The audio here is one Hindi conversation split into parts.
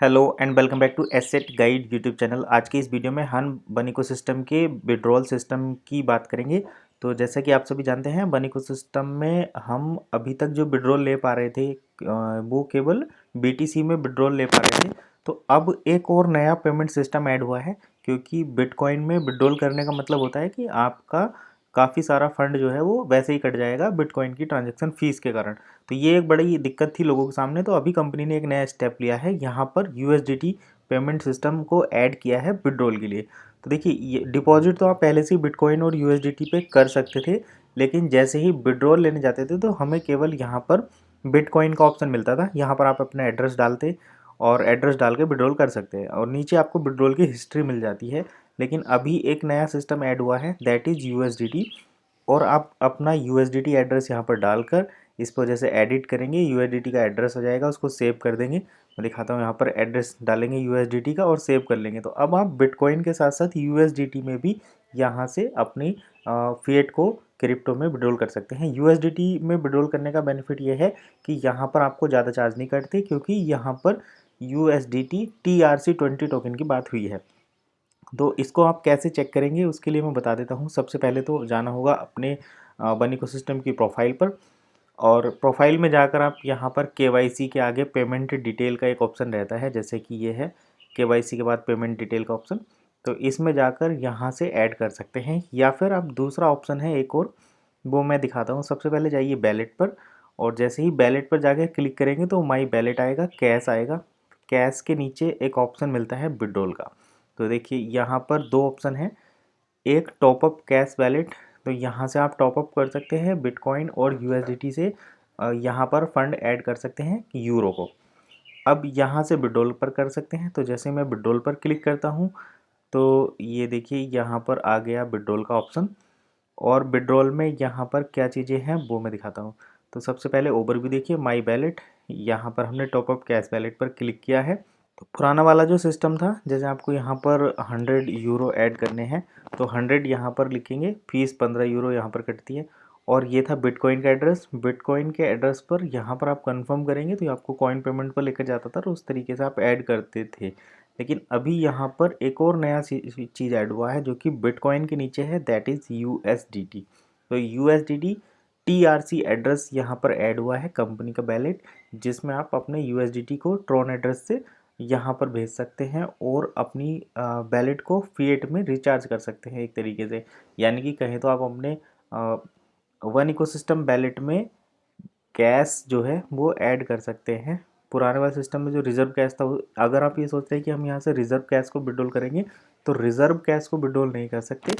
Hello and welcome back to Asset Guide YouTube channel. आज की इस वीडियो में हम बन इकोसिस्टम के विड्रॉल सिस्टम की बात करेंगे। तो जैसा कि आप सभी जानते हैं, बन इकोसिस्टम में हम अभी तक जो विड्रॉल ले पा रहे थे वो केवल बीटीसी में विड्रॉल ले पा रहे थे। तो अब एक और नया पेमेंट सिस्टम ऐड हुआ है, क्योंकि बिटकॉइन में विड्रॉल करने का मतलब होता है कि आपका काफ़ी सारा फंड जो है वो वैसे ही कट जाएगा बिटकॉइन की ट्रांजैक्शन फीस के कारण। तो ये एक बड़ी दिक्कत थी लोगों के सामने। तो अभी कंपनी ने एक नया स्टेप लिया है, यहाँ पर यूएसडीटी पेमेंट सिस्टम को ऐड किया है विड्रॉल के लिए। तो देखिए, ये डिपॉजिट तो आप पहले से ही बिटकॉइन और यूएसडीटी पे कर सकते थे, लेकिन जैसे ही विड्रॉल लेने जाते थे तो हमें केवल यहाँ पर बिटकॉइन का ऑप्शन मिलता था। यहाँ पर आप अपना एड्रेस डालते और एड्रेस डाल के विड्रॉल कर सकते हैं और नीचे आपको विड्रॉल की हिस्ट्री मिल जाती है। लेकिन अभी एक नया सिस्टम ऐड हुआ है, दैट इज़ यूएसडीटी। और आप अपना यूएसडीटी एड्रेस यहाँ पर डालकर इसको जैसे एडिट करेंगे, यूएसडीटी का एड्रेस हो जाएगा, उसको सेव कर देंगे। मैं दिखाता हूँ, यहाँ पर एड्रेस डालेंगे यूएसडीटी का और सेव कर लेंगे। तो अब आप बिटकॉइन के साथ साथ यूएसडीटी में भी यहाँ से अपनी फिएट को क्रिप्टो में विड्रॉल कर सकते हैं। यूएसडीटी में विड्रॉल करने का बेनिफिट ये है कि यहाँ पर आपको ज़्यादा चार्ज नहीं कटते, क्योंकि यहाँ पर यूएसडीटी TRC20 टोकन की बात हुई है। तो इसको आप कैसे चेक करेंगे, उसके लिए मैं बता देता हूँ। सबसे पहले तो जाना होगा अपने बन इकोसिस्टम की प्रोफाइल पर, और प्रोफाइल में जाकर आप यहाँ पर केवाईसी के आगे पेमेंट डिटेल का एक ऑप्शन रहता है, जैसे कि ये है केवाईसी के बाद पेमेंट डिटेल का ऑप्शन। तो इसमें जाकर यहाँ से ऐड कर सकते हैं, या फिर आप दूसरा ऑप्शन है एक और, वो मैं दिखाता हूँ। सबसे पहले जाइए बैलेट पर, और जैसे ही बैलेट पर जाकर क्लिक करेंगे तो माई बैलेट आएगा, कैश आएगा। कैश के नीचे एक ऑप्शन मिलता है विड्रॉल का। तो देखिए, यहाँ पर दो ऑप्शन है, एक टॉपअप कैश वैलेट। तो यहाँ से आप टॉपअप कर सकते हैं बिटकॉइन और यूएसडीटी से, यहाँ पर फंड ऐड कर सकते हैं यूरो को। अब यहाँ से विड्रॉल पर कर सकते हैं। तो जैसे मैं विड्रॉल पर क्लिक करता हूँ तो ये देखिए, यहाँ पर आ गया विड्रॉल का ऑप्शन। और विड्रॉल में यहाँ पर क्या चीज़ें हैं वो मैं दिखाता हूँ। तो सबसे पहले ओवरव्यू देखिए, माई बैलेट। यहाँ पर हमने टॉपअप कैश बैलेट पर क्लिक किया है। तो पुराना वाला जो सिस्टम था, जैसे आपको यहाँ पर 100 यूरो ऐड करने हैं, तो 100 यहाँ पर लिखेंगे, फीस 15 यूरो यहाँ पर कटती है। और ये था बिटकॉइन का एड्रेस। बिटकॉइन के एड्रेस पर यहाँ पर आप कंफर्म करेंगे तो ये आपको कॉइन पेमेंट पर लेकर जाता था, और उस तरीके से आप ऐड करते थे। लेकिन अभी यहाँ पर एक और नया चीज़ ऐड हुआ है, जो कि बिटकॉइन के नीचे है, दैट इज़ यूएसडीटी। तो यूएसडीटी TRC एड्रेस यहाँ पर ऐड हुआ है, कंपनी का बैलेट, जिसमें आप अपने यूएसडीटी को ट्रॉन एड्रेस से यहाँ पर भेज सकते हैं और अपनी बैलेट को फिएट में रिचार्ज कर सकते हैं एक तरीके से। यानी कि कहें तो आप अपने वन इकोसिस्टम बैलेट में कैश जो है वो ऐड कर सकते हैं। पुराने वाले सिस्टम में जो रिजर्व कैश था, अगर आप ये सोच रहे हैं कि हम यहाँ से रिजर्व कैश को विड्रॉल करेंगे, तो रिजर्व कैश को विड्रॉल नहीं कर सकते,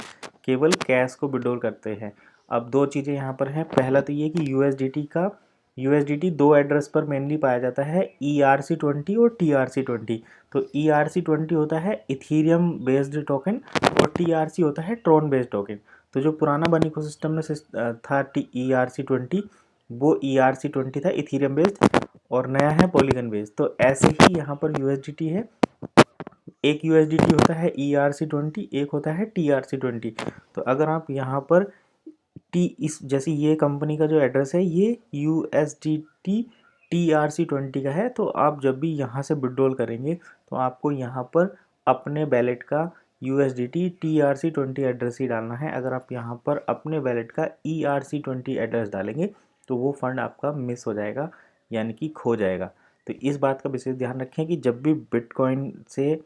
केवल कैश को विड्रॉल करते हैं। अब दो चीज़ें यहाँ पर हैं। पहला तो ये कि यूएसडीटी दो एड्रेस पर मेनली पाया जाता है, ERC20 और TRC20। तो ERC20 होता है इथीरियम बेस्ड टोकन, और TRC होता है ट्रॉन बेस्ड टोकन। तो जो पुराना बन इकोसिस्टम में था ERC20, वो ERC20 था इथीरियम बेस्ड, और नया है पॉलीगन बेस्ड। तो ऐसे ही यहाँ पर यूएसडीटी है, एक यूएसडीटी होता है ERC20, एक होता है TRC20। तो अगर आप यहाँ पर इस जैसे ये कंपनी का जो एड्रेस है ये USDT TRC20 का है, तो आप जब भी यहाँ से विड्रॉल करेंगे तो आपको यहाँ पर अपने बैलेट का USDT TRC20 एड्रेस ही डालना है। अगर आप यहाँ पर अपने बैलेट का ERC20 एड्रेस डालेंगे तो वो फंड आपका मिस हो जाएगा, यानी कि खो जाएगा। तो इस बात का विशेष ध्यान रखें कि जब भी बिटकॉइन से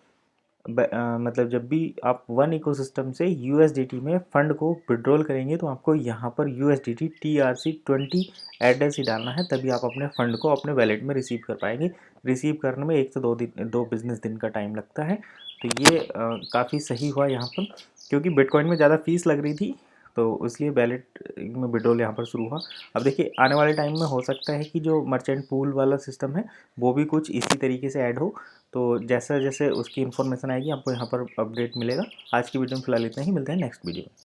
मतलब जब भी आप वन इकोसिस्टम से यूएसडीटी में फ़ंड को विड्रॉल करेंगे तो आपको यहाँ पर USDT TRC20 एड्रेस ही डालना है, तभी आप अपने फ़ंड को अपने वैलेट में रिसीव कर पाएंगे। रिसीव करने में 1 से 2 बिजनेस दिन का टाइम लगता है। तो ये काफ़ी सही हुआ यहाँ पर, क्योंकि बिटकॉइन में ज़्यादा फीस लग रही थी, तो इसलिए वैलेट में विड्रॉल यहाँ पर शुरू हुआ। अब देखिए, आने वाले टाइम में हो सकता है कि जो मर्चेंट पूल वाला सिस्टम है वो भी कुछ इसी तरीके से ऐड हो। तो जैसे जैसे उसकी इन्फॉर्मेशन आएगी आपको यहाँ पर अपडेट मिलेगा। आज की वीडियो में फिलहाल इतना ही, मिलते हैं नेक्स्ट वीडियो में।